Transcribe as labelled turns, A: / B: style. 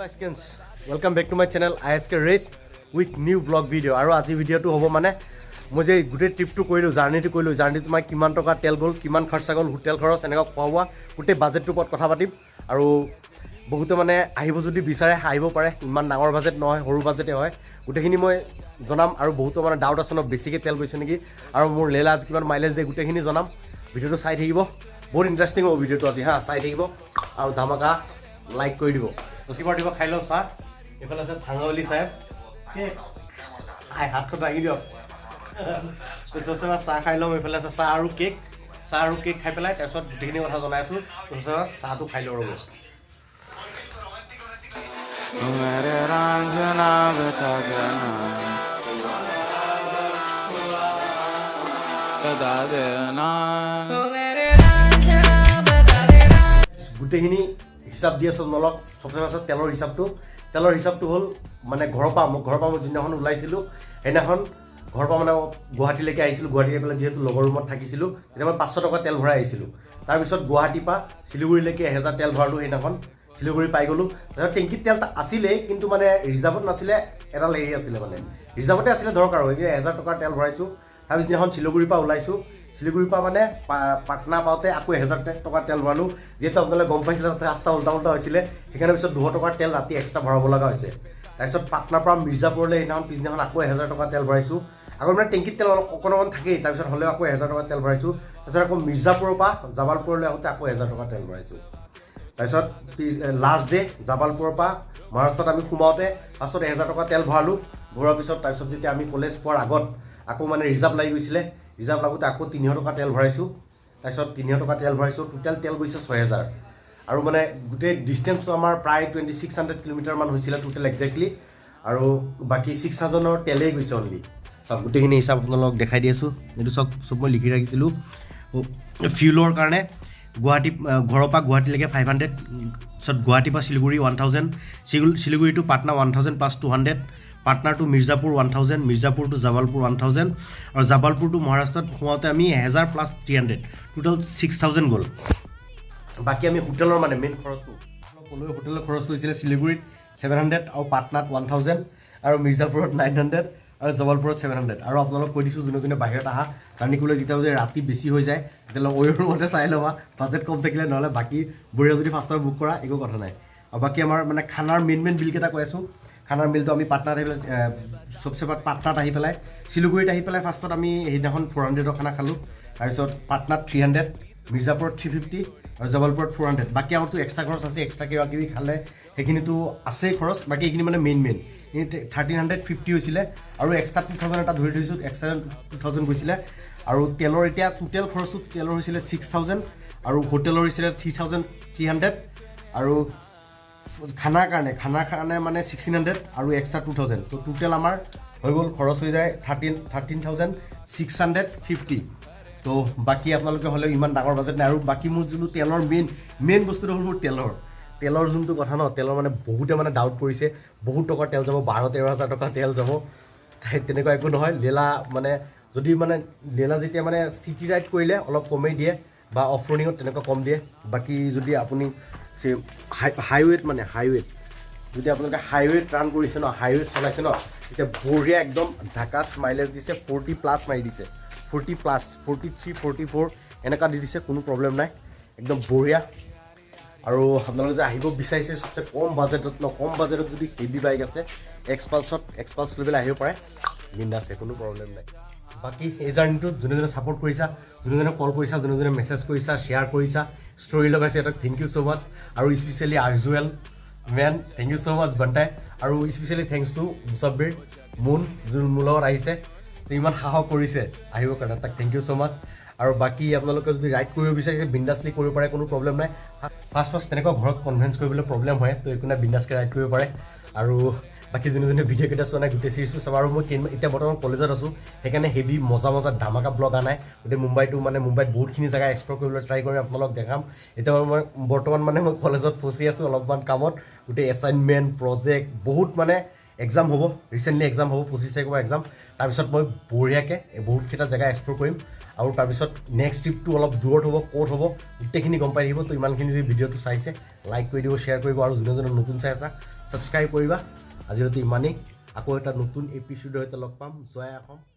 A: Hello Iskens, welcome back to my channel ISK RAEES with new vlog video. আৰু আজি ভিডিওটো হ'ব মানে মই যে গুটেই ট্ৰিপটো কৰিলো জাৰ্নিটো মই কিমান টকা তেল গ'ল কিমান খৰচা গ'ল হোটেল খৰচ এনেকা খোৱা গোটেই বাজেটটোৰ ওপৰত কথা পাতিম আৰু বহুতে মানে আহিব যদি বিচাৰে আহিব পাৰে ইমান ডাঙৰ বাজেট নহয় সৰু বাজেটে হয় গোটেইখিনি মই জনাম আৰু বহুতো মানে ডাউট আছে ন বেছিকে তেল গৈছে নেকি আৰু মোৰ লেলা আজি কিমান মাইলেজ দিয়ে গোটেইখিনি জনাম ভিডিওটো চাই থাকিব বহুত ইন্টাৰেষ্টিং হ'ব ভিডিওটো আজি হা চাই থাকিব আৰু ধামাকা লাইক কৰি দিব কিবা দিব খাই লওঁ চাহ এইফালে আছে থাঙাৱলী চাহেব হাতখন দাঙি দিয়ক চাহ খাই ল'ম এইফালে আছে চাহ আৰু কেক খাই পেলাই তাৰপিছত গোটেইখিনি কথা জনাই আছোঁ চাহটো খাই লওঁ ৰ'ব গোটেইখিনি হিচাপ দি আছোঁ নলক চবচে পাছত তেলৰ হিচাপটো হ'ল মানে ঘৰৰ পৰা মই যোনদিনাখন ওলাইছিলোঁ সেইদিনাখন ঘৰৰ পৰা মানে গুৱাহাটীলৈকে আহিছিলোঁ গুৱাহাটী পেলাই যিহেতু লগৰ ৰুমত থাকিছিলোঁ তেতিয়া মই 500 টকা তেল ভৰাই আহিছিলোঁ তাৰপিছত গুৱাহাটীৰ পৰা শিলিগুৰিলৈকে 1000 তেল ভৰালোঁ সেইদিনাখন শিলিগুৰি পাই গ'লোঁ তাৰপিছত টেংকিত তেল আছিলেই কিন্তু মানে ৰিজাৰ্ভত নাছিলে এডাল হেৰি আছিলে মানে ৰিজাৰ্ভতে আছিলে ধৰক আৰু 1000 টকাৰ তেল ভৰাইছোঁ তাৰপিছত দিনাখন শিলিগুৰিৰ পৰা ওলাইছোঁ শিলিগুৰিৰ পৰা মানে পাটনা পাওঁতে আকৌ 1000 টকাৰ তেল ভৰালোঁ যিহেতু আপোনালোকে গম পাইছিলে তাতে ৰাস্তা উল্টা হৈছিলে সেইকাৰণে পিছত 200 টকাৰ তেল ৰাতি এক্সট্ৰা ভৰাব লগা হৈছে তাৰপিছত পাটনাৰ পৰা মিৰ্জাপুৰলৈ সেইদিনাখন পিছদিনাখন আকৌ 1000 টকা তেল ভৰাইছোঁ আকৌ মানে টেংকিত তেল অকণমান থাকেই তাৰপিছত হ'লেও আকৌ 1000 টকা তেল ভৰাইছোঁ তাৰপিছত আকৌ মিৰ্জাপুৰৰ পৰা জাবালপুৰলৈ আহোঁতে আকৌ 1000 টকা তেল ভৰাইছোঁ তাৰপিছত লাষ্ট ডে জাবালপুৰৰ পৰা মহাৰাষ্ট্ৰত আমি সোমাওঁতে ফাৰ্ষ্টত 1000 টকা তেল ভৰালোঁ ভৰোৱাৰ পিছত তাৰপিছত যেতিয়া আমি কলেজ পোৱাৰ আগত আকৌ মানে ৰিজাৰ্ভ লাগি গৈছিলে ৰিজাৰ্ভ লাগোঁতে আকৌ 300 টকা তেল ভৰাইছোঁ তাৰপিছত 300 টকা তেল ভৰাইছোঁ টোটেল তেল গৈছে 6000 আৰু মানে গোটেই ডিষ্টেঞ্চটো আমাৰ প্ৰায় 2600 কিলোমিটাৰমান হৈছিলে টোটেল একজেক্টলি আৰু বাকী 6000ৰ তেলেই গৈছে অনলি চব গোটেইখিনি হিচাপ আপোনালোকক দেখাই দি আছোঁ এইটো চব মই লিখি ৰাখিছিলোঁ ফিউলৰ কাৰণে গুৱাহাটী ঘৰৰ পৰা গুৱাহাটীলৈকে 500 পিছত গুৱাহাটীৰ পৰা Siliguri 1000 Siliguri to Patna 1000 plus 200 Patna to Mirzapur 1000 Mirzapur to Jabalpur 1000 আৰু জাবালপুৰ টু মহাৰাষ্ট্ৰত সোমাওঁতে আমি 1000 প্লাছ 300 টোটেল 6000 গ'ল বাকী আমি হোটেলৰ মানে মেইন খৰচটো ক'লোৱে হোটেলৰ খৰচটো হৈছিলে শিলিগুৰিত 700 আৰু পাটনাত 1000 আৰু মিৰ্জাপুৰত 900 আৰু জাবালপুৰত 700 আৰু আপোনালোক কৈ দিছোঁ যোনে বাহিৰত আহা কাৰণ ক'লে যেতিয়া ৰাতি বেছি হৈ যায় তেতিয়াহ'লে ওয়ৰ ৰুমতে চাই ল'বা বাজেট কম থাকিলে নহ'লে বাকী বঢ়িয়া যদি ফাৰ্ষ্টৰ বুক কৰা একো কথা নাই আৰু বাকী আমাৰ মানে খানাৰ মেইন বিলকেইটা কৈ আছোঁ খানাৰ বিলটো আমি পাটনাত আহি পেলাই চবচে পাটনাত আহি পেলাই শিলিগুৰিত আহি পেলাই ফাৰ্ষ্টত আমি সেইদিনাখন 400ৰ খানা খালোঁ তাৰপিছত পাটনাত 300 মিৰ্জাপুৰত 350 আৰু জাবালপুৰত 400 বাকী আমাৰতো এক্সট্ৰা খৰচ আছে এক্সট্ৰা কিবাকিবি খালে সেইখিনিতো আছেই খৰচ বাকী এইখিনি মানে মেইন 1350 হৈছিলে আৰু এক্সট্ৰা 2000 এটা ধৰি থৈছোঁ এক্সট্ৰা 2000 গৈছিলে আৰু তেলৰ এতিয়া টোটেল খৰচটো তেলৰ হৈছিলে 6000 আৰু হোটেলৰ হৈছিলে 3300 আৰু খানাৰ কাৰণে মানে 1600 আৰু এক্সট্ৰা 2000 তো টোটেল আমাৰ হৈ গ'ল খৰচ হৈ যায় 13650 তো বাকী আপোনালোকে হ'লেও ইমান ডাঙৰ বাজেট নাই আৰু বাকী মোৰ যোনটো তেলৰ মেইন বস্তুটো হ'ল মোৰ তেলৰ যোনটো কথা ন তেলৰ মানে বহুতে মানে ডাউট কৰিছে বহুত টকাৰ তেল যাব 12-13 হাজাৰ টকা তেল যাব তেনেকুৱা একো নহয় লেলা মানে যদি মানে লেলা যেতিয়া মানে চিটি ৰাইড কৰিলে অলপ কমেই দিয়ে বা অফ ৰ'ডিঙত তেনেকুৱা কম দিয়ে বাকী যদি আপুনি হাইৱেত যদি আপোনালোকে হাইৱেত ৰান কৰিছে ন হাইৱেত চলাইছে ন তেতিয়া বঢ়িয়া একদম ঝাকাছ মাইলেজ দিছে 40 প্লাছ মাৰি দিছে 40 প্লাছ 43 44 এনেকুৱা দি দিছে কোনো প্ৰব্লেম নাই একদম বঢ়িয়া আৰু আপোনালোকে যে আহিব বিচাৰিছে সবচে কম বাজেটত যদি হেভি বাইক আছে এক্সপালছ লৈ পেলাই আহিব পাৰে বিন্দাছ আছে কোনো প্ৰব্লেম নাই বাকী এই জাৰ্ণিটোত যোনে ছাপোৰ্ট কৰিছা যোনে কল কৰিছা যোনে মেছেজ কৰিছা শ্বেয়াৰ কৰিছা ষ্টৰি লগাইছে সিহঁতক থেংক ইউ ছ' মাছ আৰু স্পেচিয়েলি আৰ্জুৱেল মেন থেংক ইউ ছ' মাছ বণ্টাই আৰু স্পেচিয়েলি থেংকছ টু মুছাব্বিৰ মুন যোন মোৰ লগত আহিছে ইমান সাহস কৰিছে আহিবৰ কাৰণে তাক থেংক ইউ ছ' মাছ আৰু বাকী আপোনালোকে যদি ৰাইড কৰিব বিচাৰিছে বিন্দাছলি কৰিব পাৰে কোনো প্ৰব্লেম নাই ফাৰ্ষ্ট তেনেকুৱা ঘৰত কনভিন্স কৰিবলৈ প্ৰব্লেম হয় তো একো নাই বিন্দাছকৈ ৰাইড কৰিব পাৰে আৰু বাকী যোনে ভিডিঅ'কেইটা চোৱা নাই গোটেই চিৰিজটো চাব আৰু মই এতিয়া বৰ্তমান কলেজত আছোঁ সেইকাৰণে হেভি মজা ধামাকা ব্লগ আনাই গোটেই মুম্বাইত বহুতখিনি জেগা এক্সপ্ল'ৰ কৰিবলৈ ট্ৰাই কৰি আপোনালোক দেখাম এতিয়া মই বৰ্তমান মই কলেজত ফচি আছোঁ অলপমান কামত গোটেই এছাইনমেণ্ট প্ৰজেক্ট বহুত মানে এক্সাম হ'ব ৰিচেণ্টলি এক্সাম হ'ব 25 তাৰিখৰ পৰা এক্সাম তাৰপিছত মই বঢ়িয়াকৈ বহুতকেইটা জেগা এক্সপ্ল'ৰ কৰিম আৰু তাৰপিছত নেক্সট ট্ৰিপটো অলপ দূৰত হ'ব ক'ত হ'ব গোটেইখিনি গম পাই থাকিব তো ইমানখিনি যদি ভিডিঅ'টো চাইছে লাইক কৰি দিব শ্বেয়াৰ কৰিব আৰু যোনে যোনে নতুন চাই আছা ছাবস্ক্ৰাইব কৰিবা আজিলৈকে ইমানেই আকৌ এটা নতুন এপিচোডৰ সৈতে লগ পাম জয় অসম